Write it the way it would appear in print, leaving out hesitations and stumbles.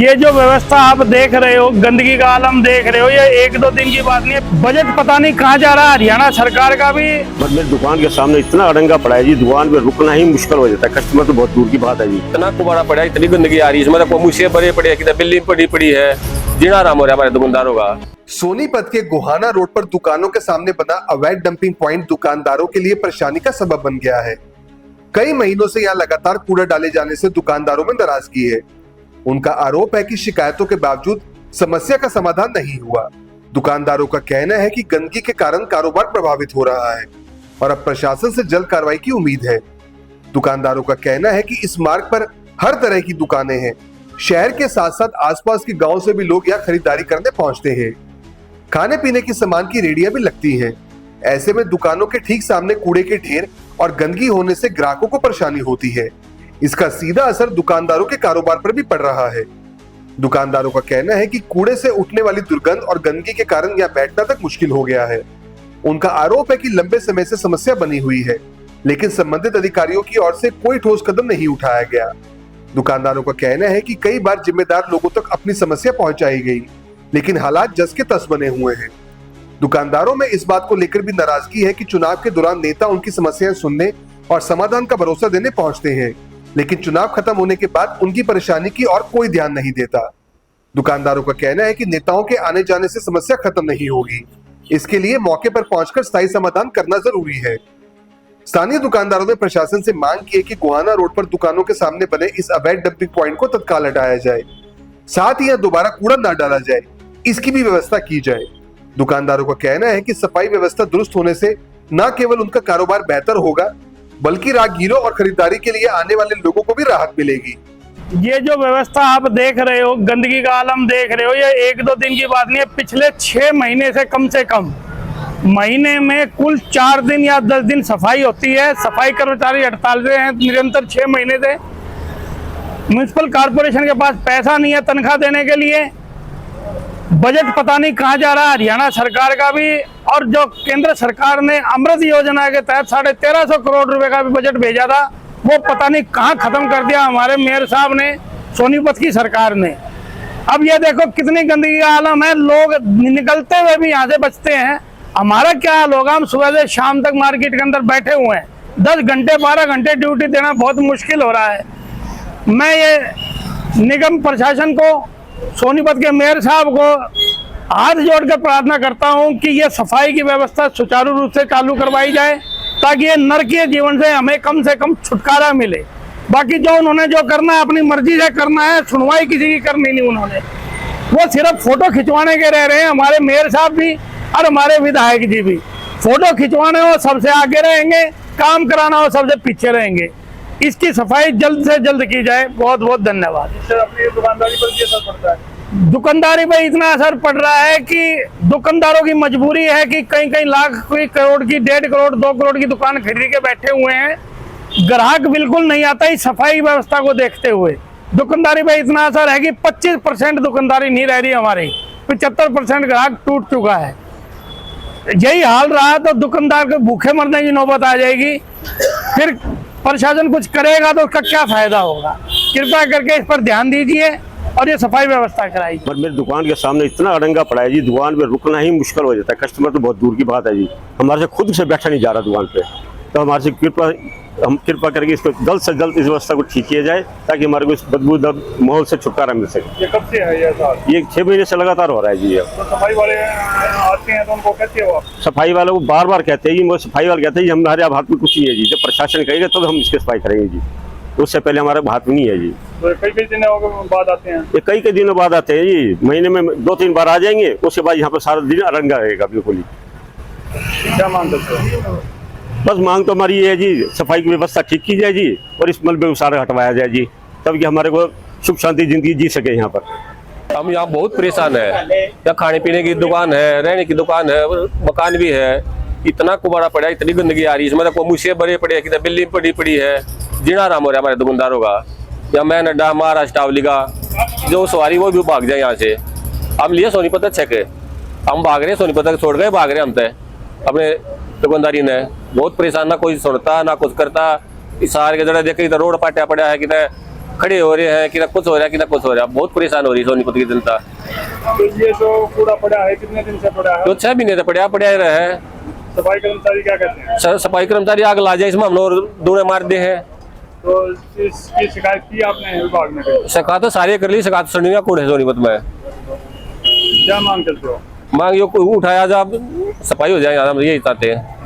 ये जो व्यवस्था आप देख रहे हो, गंदगी का आलम देख रहे हो, ये एक दो दिन की बात नहीं है। बजट पता नहीं कहाँ जा रहा है हरियाणा सरकार का भी। बस मेरी दुकान के सामने इतना अड़ंगा पड़ा है जी, दुकान पे रुकना ही मुश्किल हो जाता है। कस्टमर तो बहुत दूर की बात है जी। इतना कुबाड़ा पड़ा है, इतनी गंदगी आ रही है, इसमें तो मुझसे बड़े पड़े कि बिल्ली पड़ी है। जीना राम हो रहा है हमारे दुकानदारों का। सोनीपत के गोहाना रोड पर दुकानों के सामने बना अवैध डंपिंग पॉइंट दुकानदारों के लिए परेशानी का सबब बन गया है। कई महीनों से यहाँ लगातार कूड़ा डाले जाने से दुकानदारों में नाराजगी है। उनका आरोप है कि शिकायतों के बावजूद समस्या का समाधान नहीं हुआ। दुकानदारों का कहना है कि गंदगी के कारण कारोबार प्रभावित हो रहा है और अब प्रशासन से जल्द कार्रवाई की उम्मीद है। दुकानदारों का कहना है कि इस मार्ग पर हर तरह की दुकानें हैं। शहर के साथ साथ आसपास के गांव से भी लोग यहाँ खरीदारी करने पहुंचते हैं। खाने पीने की सामान की रेडियां भी लगती हैं। ऐसे में दुकानों के ठीक सामने कूड़े के ढेर और गंदगी होने से ग्राहकों को परेशानी होती है। इसका सीधा असर दुकानदारों के कारोबार पर भी पड़ रहा है। दुकानदारों का कहना है कि कूड़े से उठने वाली दुर्गंध और गंदगी के कारण यहाँ बैठना तक मुश्किल हो गया है। उनका आरोप है कि लंबे समय से समस्या बनी हुई है, लेकिन संबंधित अधिकारियों की ओर से कोई ठोस कदम नहीं उठाया गया। दुकानदारों का कहना है कि कई बार जिम्मेदार लोगों तक अपनी समस्या पहुंचाई गई, लेकिन हालात जस के तस बने हुए हैं। दुकानदारों में इस बात को लेकर भी नाराजगी है कि चुनाव के दौरान नेता उनकी समस्याएं सुनने और समाधान का भरोसा देने पहुंचते हैं, लेकिन चुनाव खत्म होने के बाद उनकी परेशानी की और कोई ध्यान नहीं देता। दुकानदारों का कहना है कि नेताओं के आने जाने से समस्या खत्म नहीं होगी, इसके लिए मौके पर पहुंचकर स्थायी समाधान करना जरूरी है। स्थानीय दुकानदारों ने प्रशासन से मांग की है कि गोहाना रोड पर दुकानों के सामने बने इस अवैध डंपिंग पॉइंट को तत्काल हटाया जाए, साथ ही यहाँ दोबारा कूड़ा न डाला जाए, इसकी भी व्यवस्था की जाए। दुकानदारों का कहना है कि सफाई व्यवस्था दुरुस्त होने से न केवल उनका कारोबार बेहतर होगा, बल्कि राहगीरों और खरीदारी के लिए आने वाले लोगों को भी राहत मिलेगी। ये जो व्यवस्था आप देख रहे हो, गंदगी का आलम देख रहे हो, ये एक दो दिन की बात नहीं है। पिछले 6 महीने से कम महीने में कुल 4 दिन या 10 दिन सफाई होती है। सफाई कर्मचारी हड़ताल पे हैं निरंतर 6 महीने से। म्युनिसिपल कॉर्पोरेशन के पास पैसा नहीं है तनख्वाह देने के लिए। बजट पता नहीं कहाँ जा रहा है हरियाणा सरकार का भी। और जो केंद्र सरकार ने अमृत योजना के तहत 1350 करोड़ रुपए का भी बजट भेजा था, वो पता नहीं कहाँ खत्म कर दिया हमारे मेयर साहब ने, सोनीपत की सरकार ने। अब ये देखो कितनी गंदगी का आलम है, लोग निकलते हुए भी यहाँ से बचते हैं। हमारा क्या हाल होगा, हम सुबह से शाम तक मार्केट के अंदर बैठे हुए हैं। 10 घंटे 12 घंटे ड्यूटी देना बहुत मुश्किल हो रहा है। मैं ये निगम प्रशासन को, सोनीपत के मेयर साहब को हाथ जोड़कर प्रार्थना करता हूं कि ये सफाई की व्यवस्था सुचारू रूप से चालू करवाई जाए, ताकि ये नरकीय जीवन से हमें कम से कम छुटकारा मिले। बाकी जो उन्होंने जो करना है अपनी मर्जी से करना है, सुनवाई किसी की करनी नहीं उन्होंने। वो सिर्फ फोटो खिंचवाने के रह रहे हैं। हमारे मेयर साहब भी और हमारे विधायक जी भी फोटो खिंचवाने हो सबसे आगे रहेंगे, काम कराना हो सबसे पीछे रहेंगे। इसकी सफाई जल्द से जल्द की जाए। बहुत बहुत धन्यवाद। अपनी दुकानदारी पर भी असर पड़ता है। दुकानदारी पर इतना असर पड़ रहा है कि दुकानदारों की मजबूरी है कि कई लाख की, करोड़ की, 1.5 करोड़ 2 करोड़ की दुकान खरीद के बैठे हुए हैं। ग्राहक बिल्कुल नहीं आता इस सफाई व्यवस्था को देखते हुए। दुकानदारी पर इतना असर है कि 25% दुकानदारी नहीं रह रही हमारी, 75% ग्राहक टूट चुका है। यही हाल रहा तो दुकानदार को भूखे मरने की नौबत आ जाएगी। फिर प्रशासन कुछ करेगा तो उसका क्या फायदा होगा। कृपया करके इस पर ध्यान दीजिए और ये सफाई व्यवस्था कराई। बस मेरी दुकान के सामने इतना अड़ंगा पड़ा है जी, दुकान पे रुकना ही मुश्किल हो जाता है। कस्टमर तो बहुत दूर की बात है जी। हमारे से खुद से बैठा नहीं जा रहा दुकान पे, तो हमारे से कृपा करके इसको जल्द से जल्द इस व्यवस्था को ठीक किया जाए, ताकि हमारे को इस बदबूदार माहौल से छुटकारा मिल सके। ये कब से है ये साल? ये 6 महीने से लगातार हो रहा है जी। तो सफाई वाले आते हैं तो उनको कहते हो आप? सफाई वाले को बार बार कहते हैं जी, सफाई वाले कहते हैं जी हमारे अब हाथ में कुछ नहीं है जी। जब प्रशासन कहेगा तब हम इसकी सफाई करेंगे जी, उससे पहले हमारे हाथ में नहीं है जी। तो कई दिनों बाद आते हैं? ये कई दिनों बाद आते हैं जी। महीने में 2-3 बार आ जाएंगे, उसके बाद यहाँ पर सारा दिन अड़ंगा रहेगा बिल्कुल ही। क्या मांग करते हो? बस मांग तो हमारी ये है जी, सफाई की व्यवस्था ठीक की जाए जी, और इस मलबे को सारा हटवाया जाए जी, तब कि हमारे को सुख शांति जिंदगी जी सके यहाँ पर। हम यहाँ बहुत परेशान है। यहाँ खाने पीने की दुकान है, रहने की दुकान है, मकान भी है। इतना कुबाड़ा पड़ा है, इतनी गंदगी आ रही है, इसमें तो मुझसे बड़े पड़े कि बिल्ली पड़ी है। जीना राम हो रहा है हमारे दुकानदारों का। या मैन अड्डा, महाराष्ट्र टावली का जो सवारी वो भी भाग जाए यहाँ से। हम लिए सोनीपत अच्छे के, हम भाग रहे, सोनीपत छोड़ गए, भाग रहे हम तय अपने दुकानदारी ने। बहुत परेशान, ना कोई सुनता ना कुछ करता। सारे के जरा देखे रोड पाटिया पड़ा है कि खड़े हो रहे हैं, कि कुछ हो रहा है, कि कुछ हो रहा है। बहुत परेशान हो रही है सोनीपत की जनता। तो ये जो कूड़ा पड़ा है कितने दिन से पड़ा है? तो 6 महीने से पड़ा ही रहा है। सफाई कर्मचारी क्या कहते हैं? सफाई कर्मचारी आग ला जाए इसमें हम लोग दूरे मार दे हैं। तो इसकी शिकायत की आपने विभाग में? शिकायत तो सारे कर ली, शिकायत सुनने का कौन है सोनीपत में। क्या मांग करते हो? मांग यो कोई उठाया जा, सफाई हो जाए, हम यही चाहते हैं।